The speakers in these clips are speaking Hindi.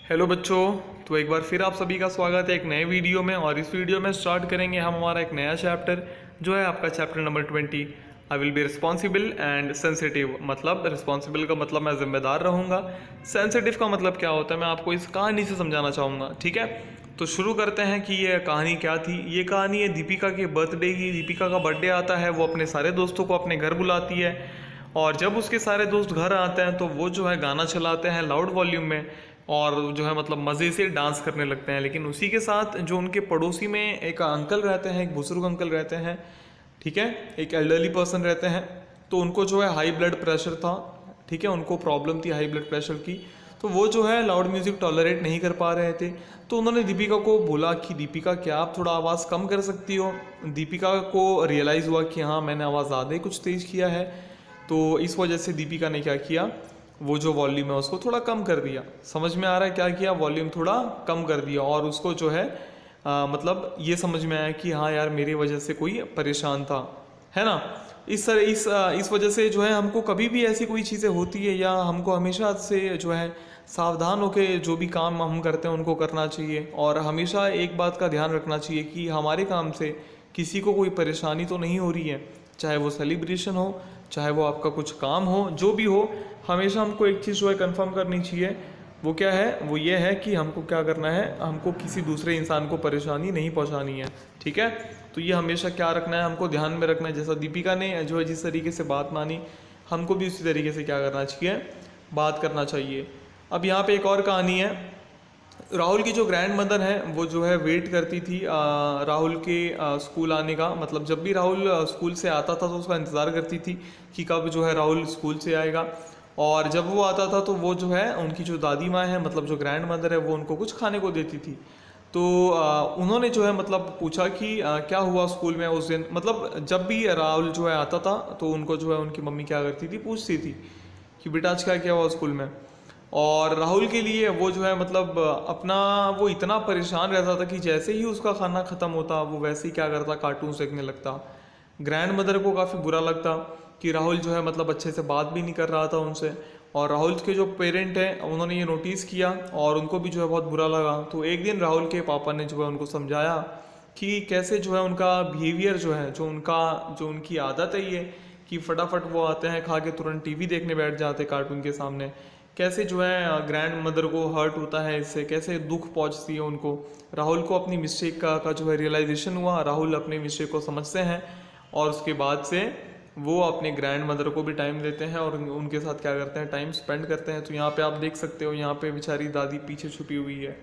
हेलो बच्चों। तो एक बार फिर आप सभी का स्वागत है एक नए वीडियो में। और इस वीडियो में स्टार्ट करेंगे हम हमारा एक नया चैप्टर जो है आपका chapter number 20। I will be responsible and sensitive. मतलब रिस्पॉन्सिबल का मतलब मैं जिम्मेदार रहूँगा। सेंसिटिव का मतलब क्या होता है मैं आपको इस कहानी से समझाना चाहूँगा। ठीक है, तो शुरू करते हैं कि ये कहानी क्या थी। ये कहानी है दीपिका के बर्थडे की। दीपिका का बर्थडे आता है, वो अपने सारे दोस्तों को अपने घर बुलाती है और जब उसके सारे दोस्त घर आते हैं तो वो जो है गाना चलाते हैं लाउड वॉल्यूम में और जो है मतलब मज़े से डांस करने लगते हैं। लेकिन उसी के साथ जो उनके पड़ोसी में एक अंकल रहते हैं, एक बुजुर्ग अंकल रहते हैं, ठीक है, एक एल्डरली पर्सन रहते हैं। तो उनको जो है हाई ब्लड प्रेशर था, ठीक है, उनको प्रॉब्लम थी हाई ब्लड प्रेशर की। तो वो जो है लाउड म्यूज़िक टॉलरेट नहीं कर पा रहे थे। तो उन्होंने दीपिका को बोला कि दीपिका क्या आप थोड़ा आवाज़ कम कर सकती हो। दीपिका को रियलाइज़ हुआ कि हाँ मैंने आवाज़ ज़्यादा ही कुछ तेज़ किया है। तो इस वजह से दीपिका ने क्या किया, वो जो वॉल्यूम है उसको थोड़ा कम कर दिया। समझ में आ रहा है क्या किया, वॉल्यूम थोड़ा कम कर दिया। और उसको जो है मतलब ये समझ में आया कि हाँ यार मेरी वजह से कोई परेशान था, है ना। इस तरह इस वजह से जो है हमको कभी भी ऐसी कोई चीज़ें होती है या हमको हमेशा से जो है सावधान होकर जो भी काम हम करते हैं उनको करना चाहिए। और हमेशा एक बात का ध्यान रखना चाहिए कि हमारे काम से किसी को कोई परेशानी तो नहीं हो रही है। चाहे वो सेलिब्रेशन हो, चाहे वो आपका कुछ काम हो, जो भी हो, हमेशा हमको एक चीज़ जो है कंफर्म करनी चाहिए। वो क्या है, वो ये है कि हमको क्या करना है, हमको किसी दूसरे इंसान को परेशानी नहीं पहुंचानी है। ठीक है, तो ये हमेशा क्या रखना है, हमको ध्यान में रखना है। जैसा दीपिका ने जो है जिस तरीके से बात मानी, हमको भी उसी तरीके से क्या करना चाहिए, बात करना चाहिए। अब यहाँ पे एक और कहानी है। राहुल की जो ग्रैंड मदर है वो जो है वेट करती थी राहुल के स्कूल आने का। मतलब जब भी राहुल स्कूल से आता था तो उसका इंतज़ार करती थी कि कब जो है राहुल स्कूल से आएगा। और जब वो आता था तो वो जो है उनकी जो दादी माँ है, मतलब जो ग्रैंड मदर है, वो उनको कुछ खाने को देती थी। तो उन्होंने जो है मतलब पूछा कि क्या हुआ स्कूल में उस दिन। मतलब जब भी राहुल जो है आता था तो उनको जो है उनकी मम्मी क्या करती थी, पूछती थी कि बेटा आज क्या क्या हुआ स्कूल में। और राहुल के लिए वो जो है मतलब अपना वो इतना परेशान रहता था कि जैसे ही उसका खाना ख़त्म होता वो वैसे ही क्या करता, कार्टून देखने लगता। ग्रैंड मदर को काफ़ी बुरा लगता कि राहुल जो है मतलब अच्छे से बात भी नहीं कर रहा था उनसे। और राहुल के जो पेरेंट हैं उन्होंने ये नोटिस किया और उनको भी जो है बहुत बुरा लगा। तो एक दिन राहुल के पापा ने जो है उनको समझाया कि कैसे जो है उनका बिहेवियर जो है, जो उनकी आदत है ये कि फटाफट वो आते हैं खा के तुरंत टीवी देखने बैठ जाते कार्टून के सामने, कैसे जो है ग्रैंड मदर को हर्ट होता है इससे, कैसे दुख पहुंचती है उनको। राहुल को अपनी मिस्टेक का जो है रियलाइजेशन हुआ। राहुल अपने मिस्टेक को समझते हैं और उसके बाद से वो अपने ग्रैंड मदर को भी टाइम देते हैं और उनके साथ क्या करते हैं, टाइम स्पेंड करते हैं। तो यहाँ पे आप देख सकते हो, यहाँ पे बेचारी दादी पीछे छुपी हुई है,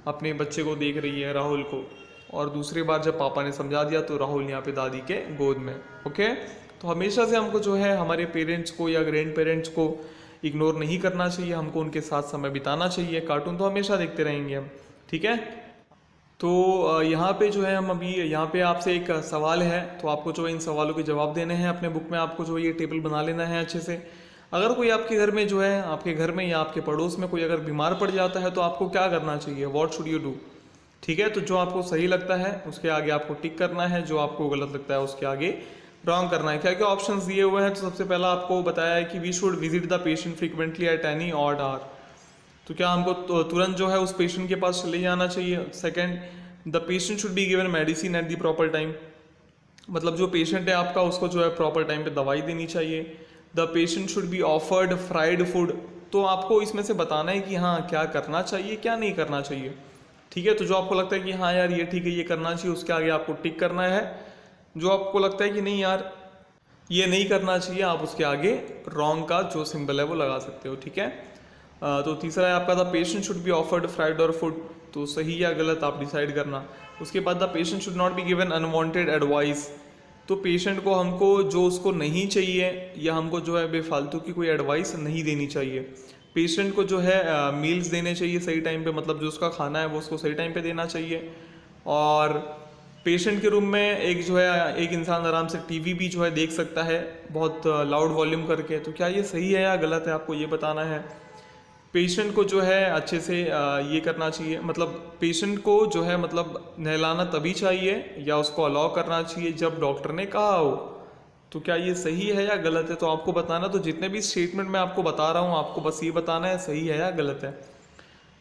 अपने बच्चे को देख रही है, राहुल को। और दूसरी बार जब पापा ने समझा दिया तो राहुल यहाँ पे दादी के गोद में। ओके, तो हमेशा से हमको जो है हमारे पेरेंट्स को या ग्रैंड पेरेंट्स को इग्नोर नहीं करना चाहिए, हमको उनके साथ समय बिताना चाहिए। कार्टून तो हमेशा देखते रहेंगे हम, ठीक है। तो यहाँ पे जो है हम अभी यहाँ पे आपसे एक सवाल है, तो आपको जो इन सवालों के जवाब देने हैं। अपने बुक में आपको जो ये टेबल बना लेना है अच्छे से। अगर कोई आपके घर में जो है, आपके घर में या आपके पड़ोस में कोई अगर बीमार पड़ जाता है तो आपको क्या करना चाहिए, व्हाट शुड यू डू। ठीक है, तो जो आपको सही लगता है उसके आगे आपको टिक करना है, जो आपको गलत लगता है उसके आगे रॉन्ग करना है। क्या क्या ऑप्शंस दिए हुए हैं, तो सबसे पहला आपको बताया है कि we should visit the patient frequently at any odd hour. तो क्या हमको तुरंत जो है उस पेशेंट के पास चले जाना चाहिए। Second, the patient should be given medicine at the proper time. मतलब जो पेशेंट है आपका उसको जो है प्रॉपर टाइम पे दवाई देनी चाहिए। The patient should be offered fried food. तो आपको इसमें से बताना है कि हाँ क्या करना चाहिए क्या नहीं करना चाहिए। ठीक है, तो जो आपको लगता है कि हाँ यार ये ठीक है ये करना चाहिए, उसके आगे आपको टिक करना है। जो आपको लगता है कि नहीं यार ये नहीं करना चाहिए, आप उसके आगे रॉन्ग का जो सिंबल है वो लगा सकते हो। ठीक है, तो तीसरा है आपका the patient should be offered fried और फूड। तो सही या गलत आप डिसाइड करना। उसके बाद the patient should not be given unwanted advice. तो पेशेंट को हमको जो उसको नहीं चाहिए या हमको जो है बेफालतू की कोई एडवाइस नहीं देनी चाहिए। पेशेंट को जो है मील्स देने चाहिए सही टाइम पे, मतलब जो उसका खाना है वो उसको सही टाइम पे देना चाहिए। और पेशेंट के रूम में एक जो है एक इंसान आराम से टीवी भी जो है देख सकता है बहुत लाउड वॉल्यूम करके। तो क्या ये सही है या गलत है, आपको ये बताना है। पेशेंट को जो है अच्छे से ये करना चाहिए, मतलब पेशेंट को जो है मतलब नहलाना तभी चाहिए या उसको अलाउ करना चाहिए जब डॉक्टर ने कहा हो। तो क्या ये सही है या गलत है, तो आपको बताना। तो जितने भी स्टेटमेंट मैं आपको बता रहा हूँ आपको बस ये बताना है सही है या गलत है।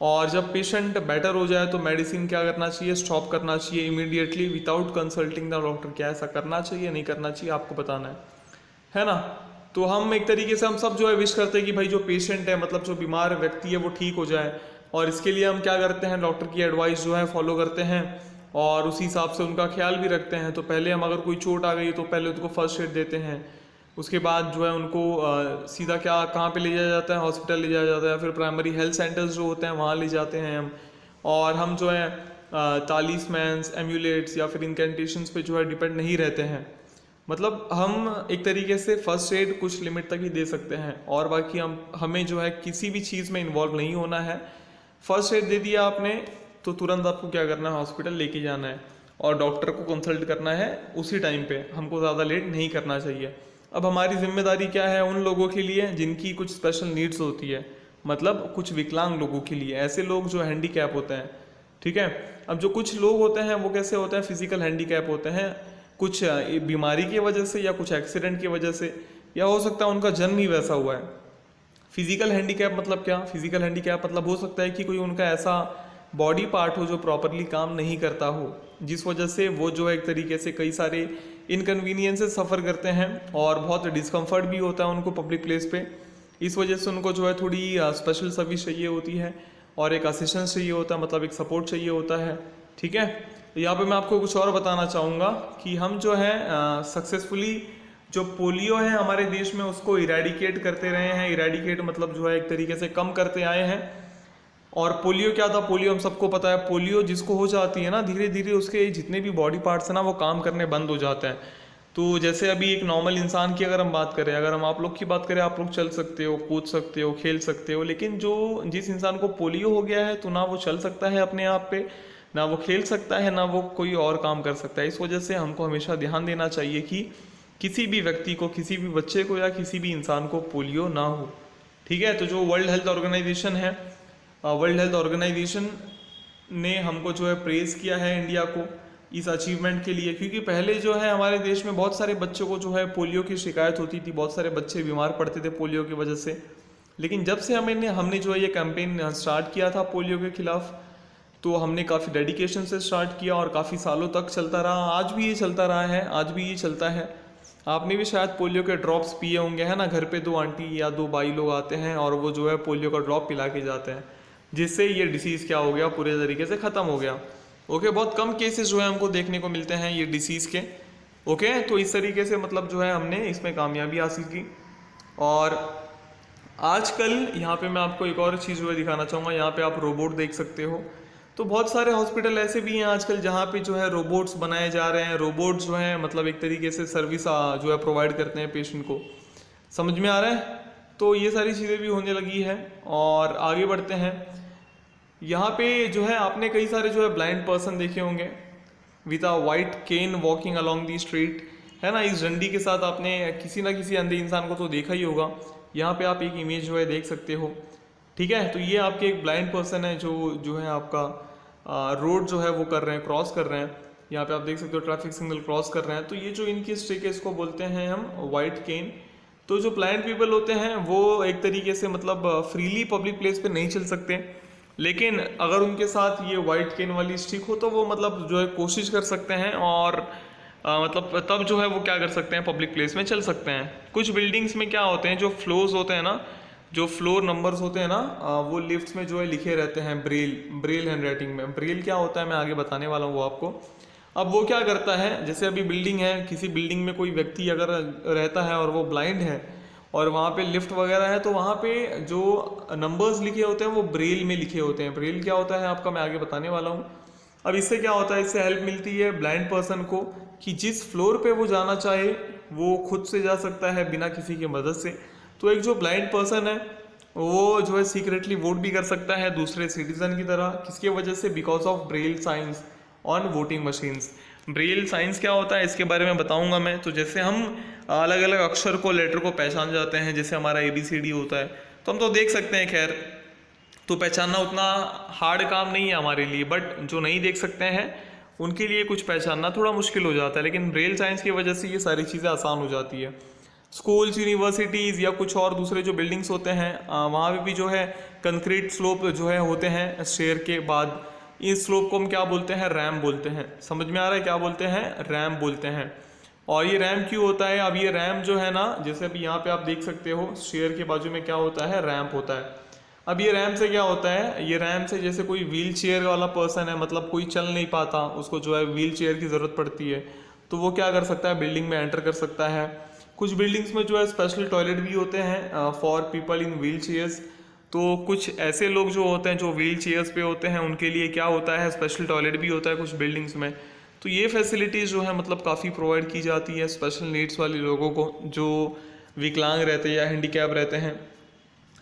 और जब पेशेंट बेटर हो जाए तो मेडिसिन क्या करना चाहिए, स्टॉप करना चाहिए immediately without consulting the doctor. क्या ऐसा करना चाहिए, नहीं करना चाहिए, आपको बताना है ना। तो हम एक तरीके से हम सब जो है विश करते हैं कि भाई जो पेशेंट है, मतलब जो बीमार व्यक्ति है वो ठीक हो जाए, और इसके लिए हम क्या करते हैं, डॉक्टर की एडवाइस जो है फॉलो करते हैं और उसी हिसाब से उनका ख्याल भी रखते हैं। तो पहले हम अगर कोई चोट आ गई तो पहले उनको फर्स्ट एड देते हैं, उसके बाद जो है उनको सीधा क्या कहाँ पे ले जाया जाता है, हॉस्पिटल ले जाया जाता है, फिर प्राइमरी हेल्थ सेंटर्स जो होते हैं वहाँ ले जाते हैं हम। और हम जो है तालिस्मैन्स, एम्यूलेट्स या फिर इनकेंटेशंस पे जो है डिपेंड नहीं रहते हैं। मतलब हम एक तरीके से फर्स्ट एड कुछ लिमिट तक ही दे सकते हैं, और बाकी हमें जो है किसी भी चीज़ में इन्वॉल्व नहीं होना है। फर्स्ट एड दे दिया आपने तो तुरंत आपको क्या करना है, हॉस्पिटल लेके जाना है और डॉक्टर को कंसल्ट करना है उसी टाइम पे, हमको ज़्यादा लेट नहीं करना चाहिए। अब हमारी जिम्मेदारी क्या है उन लोगों के लिए जिनकी कुछ स्पेशल नीड्स होती है, मतलब कुछ विकलांग लोगों के लिए, ऐसे लोग जो हैंडीकैप होते हैं, ठीक है। अब जो कुछ लोग होते हैं वो कैसे होते हैं, फिजिकल हैंडीकैप होते हैं, कुछ बीमारी की वजह से या कुछ एक्सीडेंट की वजह से, या हो सकता है उनका जन्म ही वैसा हुआ है। फिजिकल हैंडीकैप मतलब क्या, फिजिकल हैंडीकैप मतलब हो सकता है कि कोई उनका ऐसा बॉडी पार्ट हो जो प्रॉपरली काम नहीं करता हो, जिस वजह से वो जो है एक तरीके से कई सारे इनकन्वीनियंसेस सफ़र करते हैं और बहुत डिस्कम्फर्ट भी होता है उनको पब्लिक प्लेस पे। इस वजह से उनको जो है थोड़ी स्पेशल सर्विस चाहिए होती है और एक असिस्टेंस चाहिए होता है, मतलब एक सपोर्ट चाहिए होता है, ठीक है। यहाँ पे मैं आपको कुछ और बताना चाहूँगा कि हम जो है सक्सेसफुली जो पोलियो है हमारे देश में उसको इरेडिकेट करते रहे हैं। इरेडिकेट मतलब जो है एक तरीके से कम करते आए हैं। और पोलियो क्या था, पोलियो हम सबको पता है, पोलियो जिसको हो जाती है ना, धीरे धीरे उसके जितने भी बॉडी पार्ट्स हैं ना वो काम करने बंद हो जाते हैं। तो जैसे अभी एक नॉर्मल इंसान की अगर हम बात करें, अगर हम आप लोग की बात करें, आप लोग चल सकते हो, कूद सकते हो, खेल सकते हो, लेकिन जिस इंसान को पोलियो हो गया है तो ना वो चल सकता है अपने आप पे, ना वो खेल सकता है, ना वो कोई और काम कर सकता है। इस वजह से हमको हमेशा ध्यान देना चाहिए कि किसी भी व्यक्ति को, किसी भी बच्चे को या किसी भी इंसान को पोलियो ना हो, ठीक है। तो जो वर्ल्ड हेल्थ ऑर्गेनाइजेशन है, वर्ल्ड हेल्थ ऑर्गेनाइजेशन ने हमको जो है प्रेज किया है इंडिया को इस अचीवमेंट के लिए, क्योंकि पहले जो है हमारे देश में बहुत सारे बच्चों को जो है पोलियो की शिकायत होती थी, बहुत सारे बच्चे बीमार पड़ते थे पोलियो की वजह से। लेकिन जब से हमने जो है ये कैंपेन स्टार्ट किया था पोलियो के खिलाफ, तो हमने काफ़ी डेडिकेशन से स्टार्ट किया और काफ़ी सालों तक चलता रहा। आज भी ये चलता रहा है, आज भी ये चलता है। आपने भी शायद पोलियो के ड्रॉप्स पिए होंगे, है ना। घर पे 2 आंटी या 2 बाई लोग आते हैं और वो जो है पोलियो का ड्रॉप पिला के जाते हैं, जिससे ये डिसीज़ क्या हो गया, पूरे तरीके से ख़त्म हो गया। ओके, बहुत कम केसेस जो है हमको देखने को मिलते हैं ये डिसीज़ के। ओके, तो इस तरीके से मतलब जो है हमने इसमें कामयाबी हासिल की। और आजकल यहाँ पे मैं आपको एक और चीज़ जो है दिखाना चाहूँगा। यहाँ पे आप रोबोट देख सकते हो। तो बहुत सारे हॉस्पिटल ऐसे भी हैं आजकल जहाँ पे जो है रोबोट्स बनाए जा रहे हैं। रोबोट्स जो हैं मतलब एक तरीके से सर्विस जो है प्रोवाइड करते हैं पेशेंट को। समझ में आ रहा है? तो ये सारी चीज़ें भी होने लगी है। और आगे बढ़ते हैं। यहाँ पे जो है आपने कई सारे जो है ब्लाइंड पर्सन देखे होंगे with a white cane walking along the street, है ना। इस डंडी के साथ आपने किसी ना किसी अंधे इंसान को तो देखा ही होगा। यहाँ पे आप एक इमेज जो है देख सकते हो, ठीक है। तो ये आपके एक ब्लाइंड पर्सन है जो है आपका रोड जो है वो कर रहे हैं, क्रॉस कर रहे हैं। यहाँ पे आप देख सकते हो ट्रैफिक सिग्नल क्रॉस कर रहे हैं। तो ये जो इनकी स्टिक है इसको बोलते हैं हम वाइट केन। तो जो ब्लाइंड पीपल होते हैं वो एक तरीके से मतलब फ्रीली पब्लिक प्लेस पे नहीं चल सकते, लेकिन अगर उनके साथ ये वाइट केन वाली स्टिक हो तो वो मतलब जो है कोशिश कर सकते हैं और मतलब तब जो है वो क्या कर सकते हैं, पब्लिक प्लेस में चल सकते हैं। कुछ बिल्डिंग्स में क्या होते हैं, जो फ्लोर्स होते हैं ना, जो फ्लोर नंबर्स होते हैं ना, वो लिफ्ट्स में जो है लिखे रहते हैं ब्रेल हैंड राइटिंग में। ब्रेल क्या होता है मैं आगे बताने वाला हूँ वो आपको। अब वो क्या करता है, जैसे अभी बिल्डिंग है, किसी बिल्डिंग में कोई व्यक्ति अगर रहता है और वो ब्लाइंड है और वहाँ पे लिफ्ट वगैरह है, तो वहाँ पे जो नंबर्स लिखे होते हैं वो ब्रेल में लिखे होते हैं। ब्रेल क्या होता है आपका मैं आगे बताने वाला हूँ। अब इससे क्या होता है, इससे हेल्प मिलती है ब्लाइंड पर्सन को कि जिस फ्लोर पे वो जाना चाहे वो खुद से जा सकता है बिना किसी की मदद से। तो एक जो ब्लाइंड पर्सन है वो जो है सीक्रेटली वोट भी कर सकता है दूसरे सिटीजन की तरह। किसके वजह से? Because of Braille science on voting machines. Braille science क्या होता है इसके बारे में बताऊंगा मैं। तो जैसे हम अलग अलग अक्षर को, लेटर को पहचान जाते हैं, जैसे हमारा ABCD होता है, तो हम तो देख सकते हैं, खैर तो पहचानना उतना हार्ड काम नहीं है हमारे लिए, बट जो नहीं देख सकते हैं उनके लिए कुछ पहचानना थोड़ा मुश्किल हो जाता है। लेकिन ब्रेल साइंस की वजह से ये सारी चीज़ें आसान हो जाती है। स्कूल्स, यूनिवर्सिटीज़ या कुछ और दूसरे जो बिल्डिंग्स होते हैं वहाँ पे भी जो है कंक्रीट स्लोप जो है होते हैं स्टेयर के बाद। इस स्लोप को हम क्या बोलते हैं? रैम्प बोलते हैं। समझ में आ रहा है? क्या बोलते हैं? रैम्प बोलते हैं। और ये रैम्प क्यों होता है? अब ये रैम्प जो है ना, जैसे अभी यहाँ पे आप देख सकते हो स्टेयर के बाजू में क्या होता है? रैम्प होता है। अब ये रैम्प से क्या होता है? ये रैम्प से जैसे कोई व्हील चेयर वाला पर्सन है, मतलब कोई चल नहीं पाता, उसको जो है व्हील चेयर की ज़रूरत पड़ती है, तो वो क्या कर सकता है? बिल्डिंग में एंटर कर सकता है। कुछ बिल्डिंग्स में जो है स्पेशल टॉयलेट भी होते हैं for people in wheel chairs. तो कुछ ऐसे लोग जो होते हैं जो व्हील चेयर्स पे होते हैं, उनके लिए क्या होता है? स्पेशल टॉयलेट भी होता है कुछ बिल्डिंग्स में। तो ये फैसिलिटीज़ जो है मतलब काफ़ी प्रोवाइड की जाती है स्पेशल नीड्स वाले लोगों को, जो विकलांग रहते हैं या हैंडीकैप रहते हैं।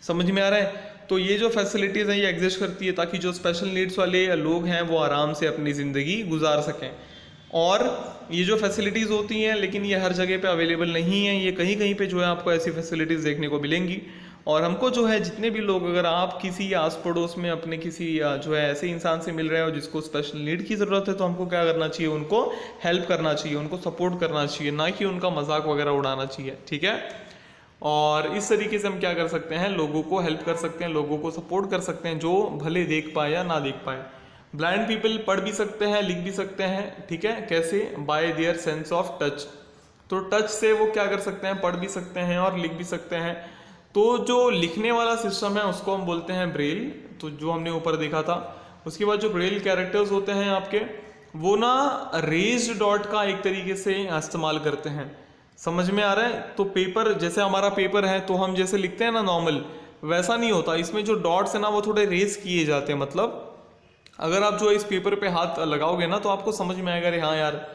समझ में आ रहा है? तो ये जो फैसिलिटीज़ हैं ये एग्जिस्ट करती है ताकि जो स्पेशल नीड्स वाले लोग हैं वो आराम से अपनी ज़िंदगी गुजार सकें। और ये जो फैसिलिटीज़ होती हैं, लेकिन ये हर जगह पे अवेलेबल नहीं है, ये कहीं कहीं पे जो है आपको ऐसी फैसिलिटीज़ देखने को मिलेंगी। और हमको जो है जितने भी लोग, अगर आप किसी आस पड़ोस में अपने किसी जो है ऐसे इंसान से मिल रहे हो जिसको स्पेशल नीड की ज़रूरत है, तो हमको क्या करना चाहिए? उनको हेल्प करना चाहिए, उनको सपोर्ट करना चाहिए, ना कि उनका मजाक वगैरह उड़ाना चाहिए। ठीक है? और इस तरीके से हम क्या कर सकते हैं? लोगों को हेल्प कर सकते हैं, लोगों को सपोर्ट कर सकते हैं जो भले देख पाए या ना देख पाए। ब्लाइंड पीपल पढ़ भी सकते हैं, लिख भी सकते हैं। ठीक है? कैसे? Bye their sense of touch. तो टच से वो क्या कर सकते हैं? पढ़ भी सकते हैं और लिख भी सकते हैं। तो जो लिखने वाला सिस्टम है उसको हम बोलते हैं ब्रेल, तो जो हमने ऊपर देखा था। उसके बाद जो ब्रेल कैरेक्टर्स होते हैं आपके, वो ना रेज्ड डॉट का एक तरीके से इस्तेमाल करते हैं। समझ में आ रहा है? तो पेपर, जैसे हमारा पेपर है तो हम जैसे लिखते हैं ना नॉर्मल, वैसा नहीं होता। इसमें जो डॉट्स है ना वो थोड़े रेज किए जाते हैं। मतलब अगर आप जो इस पेपर पे हाथ लगाओगे ना तो आपको समझ में आएगा, अरे हाँ यार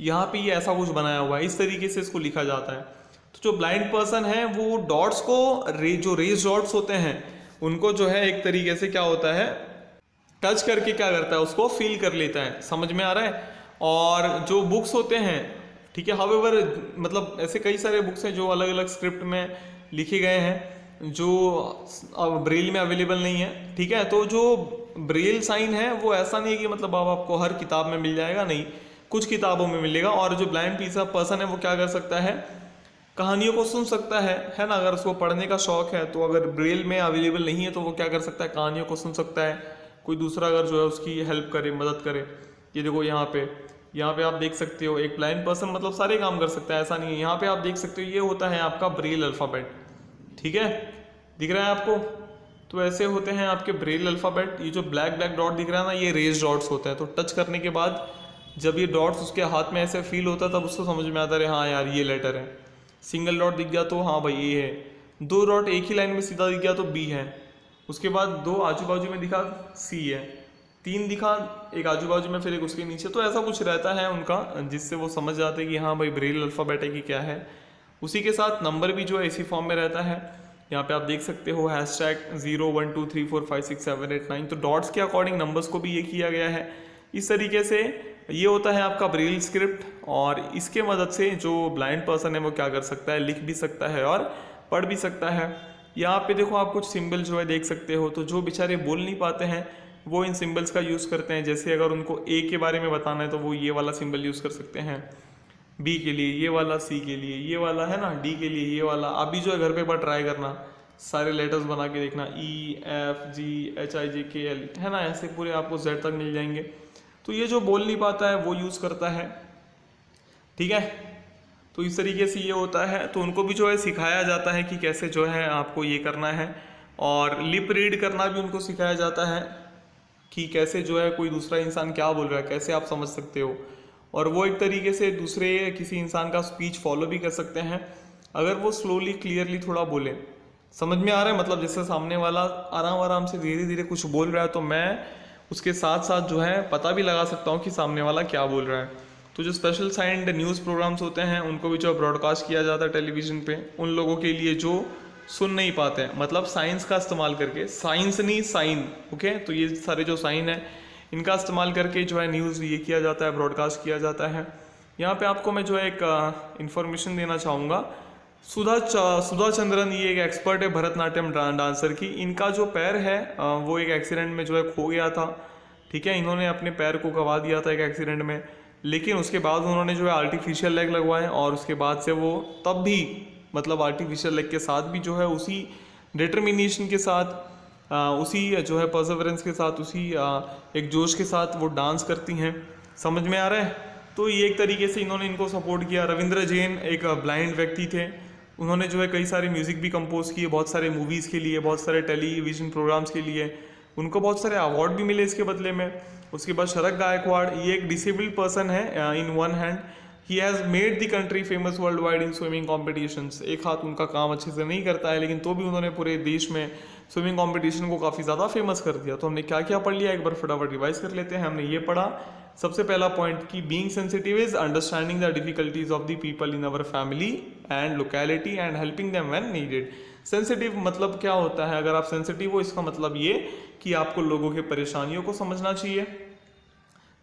यहाँ पे ये ऐसा कुछ बनाया हुआ है, इस तरीके से इसको लिखा जाता है। तो जो ब्लाइंड पर्सन है वो डॉट्स को जो रेज डॉट्स होते हैं उनको जो है एक तरीके से क्या होता है? टच करके क्या करता है? उसको फील कर लेता है। समझ में आ रहा है? और जो बुक्स होते हैं, ठीक है, हाउएवर मतलब ऐसे कई सारे बुक्स हैं जो अलग अलग स्क्रिप्ट में लिखे गए हैं जो अब ब्रेल में अवेलेबल नहीं है। ठीक है? तो जो ब्रेल साइन है वो ऐसा नहीं है कि मतलब अब आपको हर किताब में मिल जाएगा, नहीं, कुछ किताबों में मिलेगा। और जो ब्लाइंड पर्सन है वो क्या कर सकता है? कहानियों को सुन सकता है ना। अगर उसको पढ़ने का शौक है तो अगर ब्रेल में अवेलेबल नहीं है तो वो क्या कर सकता है? कहानियों को सुन सकता है। कोई दूसरा अगर जो है उसकी हेल्प करे, मदद करे। ये देखो यहाँ पे आप देख सकते हो एक ब्लाइंड पर्सन मतलब सारे काम कर सकता है, ऐसा नहीं है। यहाँ पे आप देख सकते हो ये होता है आपका ब्रेल अल्फ़ाबेट। ठीक है? दिख रहा है आपको? तो ऐसे होते हैं आपके ब्रेल अल्फ़ाबेट। ये जो ब्लैक ब्लैक डॉट दिख रहा है ना, ये रेज डॉट्स होते हैं। तो टच करने के बाद जब ये डॉट्स उसके हाथ में ऐसे फील होता है तब उसको समझ में आता है हाँ यार ये लेटर है। सिंगल डॉट दिख गया तो हाँ भाई ये है। दो डॉट एक ही लाइन में सीधा दिख गया तो बी है। उसके बाद दो आजू बाजू में दिखा, सी है। तीन दिखा, एक आजू बाजू में फिर एक उसके नीचे। तो ऐसा कुछ रहता है उनका जिससे वो समझ जाते हैं कि हाँ भाई ब्रेल अल्फ़ाबेट है कि क्या है। उसी के साथ नंबर भी जो है इसी फॉर्म में रहता है। यहाँ पे आप देख सकते हो हैशटैग 0 1 2 3 4 5 6 7 8 9। तो डॉट्स के अकॉर्डिंग नंबर्स को भी ये किया गया है। इस तरीके से ये होता है आपका ब्रेल स्क्रिप्ट। और इसके मदद से जो ब्लाइंड पर्सन है वो क्या कर सकता है? लिख भी सकता है और पढ़ भी सकता है। यहाँ पे देखो आप कुछ सिंबल जो है देख सकते हो। तो जो बेचारे बोल नहीं पाते हैं वो इन सिंबल्स का यूज़ करते हैं। जैसे अगर उनको ए के बारे में बताना है तो वो ये वाला सिंबल यूज़ कर सकते हैं, बी के लिए ये वाला, सी के लिए ये वाला, है ना, डी के लिए ये वाला। अभी जो है घर पे एक बार ट्राई करना, सारे लेटर्स बना के देखना, E F G H I जे के एल, है ना, ऐसे पूरे आपको जेड तक मिल जाएंगे। तो ये जो बोल नहीं पाता है वो यूज़ करता है। ठीक है? तो इस तरीके से ये होता है। तो उनको भी जो है सिखाया जाता है कि कैसे जो है आपको ये करना है। और लिप रीड करना भी उनको सिखाया जाता है कि कैसे जो है कोई दूसरा इंसान क्या बोल रहा है कैसे आप समझ सकते हो। और वो एक तरीके से दूसरे किसी इंसान का स्पीच फॉलो भी कर सकते हैं अगर वो स्लोली क्लियरली थोड़ा बोले। समझ में आ रहा है? मतलब जैसे सामने वाला आराम आराम से धीरे धीरे कुछ बोल रहा है तो मैं उसके साथ साथ जो है पता भी लगा सकता हूँ कि सामने वाला क्या बोल रहा है। तो जो स्पेशल साइंड न्यूज़ प्रोग्राम्स होते हैं उनको भी जो ब्रॉडकास्ट किया जाता है टेलीविज़न पे, उन लोगों के लिए जो सुन नहीं पाते हैं, मतलब साइंस का इस्तेमाल करके, साइंस नहीं साइन, ओके। तो ये सारे जो साइन है इनका इस्तेमाल करके जो है न्यूज़ ये किया जाता है, ब्रॉडकास्ट किया जाता है। यहाँ पे आपको मैं जो है एक इन्फॉर्मेशन देना चाहूँगा। सुधा चंद्रन ये एक एक्सपर्ट है भरतनाट्यम डांसर की। इनका जो पैर है वो एक एक्सीडेंट में जो है खो गया था। ठीक है? इन्होंने अपने पैर को गंवा दिया था एक एक्सीडेंट में, लेकिन उसके बाद उन्होंने जो है आर्टिफिशियल लेग लगवाए और उसके बाद से वो तब भी मतलब आर्टिफिशियल लेग के साथ भी जो है उसी डिटर्मिनेशन के साथ, उसी जो है परसेवरेंस के साथ, उसी एक जोश के साथ वो डांस करती हैं। समझ में आ रहा है? तो ये एक तरीके से इन्होंने इनको सपोर्ट किया। रविंद्र जैन एक ब्लाइंड व्यक्ति थे, उन्होंने जो है कई सारे म्यूज़िक भी कंपोज किए, बहुत सारे मूवीज़ के लिए, बहुत सारे टेलीविज़न प्रोग्राम्स के लिए, उनको बहुत सारे अवार्ड भी मिले इसके बदले में। उसके बाद शरद गायकवाड़, ये एक डिसेबल्ड पर्सन है in one hand, he has made the country famous world wide in swimming competitions. एक हाथ उनका काम अच्छे से नहीं करता है, लेकिन तो भी उन्होंने पूरे देश में स्विमिंग कॉम्पिटिशन को काफ़ी ज़्यादा फेमस कर दिया। तो हमने क्या क्या पढ़ लिया, एक बार फटाफट रिवाइज कर लेते हैं। हमने ये पढ़ा सबसे पहला पॉइंट कि being sensitive is understanding the difficulties of the people in our family and locality and helping them when needed. Sensitive मतलब क्या होता है? अगर आप सेंसिटिव हो, इसका मतलब ये कि आपको लोगों के परेशानियों को समझना चाहिए,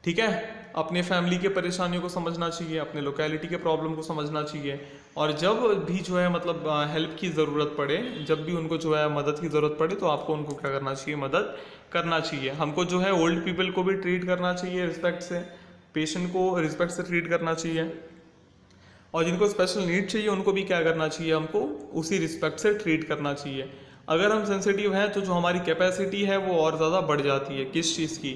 ठीक है, अपने फैमिली के परेशानियों को समझना चाहिए, अपने लोकेलिटी के प्रॉब्लम को समझना चाहिए, और जब भी जो है मतलब हेल्प की ज़रूरत पड़े, जब भी उनको जो है मदद की ज़रूरत पड़े, तो आपको उनको क्या करना चाहिए? मदद करना चाहिए। हमको जो है ओल्ड पीपल को भी ट्रीट करना चाहिए रिस्पेक्ट से, पेशेंट को रिस्पेक्ट से ट्रीट करना चाहिए, और जिनको स्पेशल नीड चाहिए उनको भी क्या करना चाहिए? हमको उसी रिस्पेक्ट से ट्रीट करना चाहिए। अगर हम सेंसिटिव हैं तो जो हमारी कैपेसिटी है वो और ज़्यादा बढ़ जाती है, किस चीज़ की?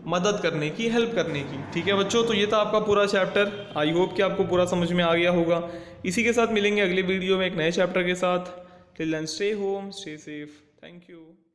मदद करने की, हेल्प करने की। ठीक है बच्चों, तो ये था आपका पूरा चैप्टर। आई होप कि आपको पूरा समझ में आ गया होगा। इसी के साथ मिलेंगे अगले वीडियो में एक नए चैप्टर के साथ। Till then stay home, stay safe. Thank you.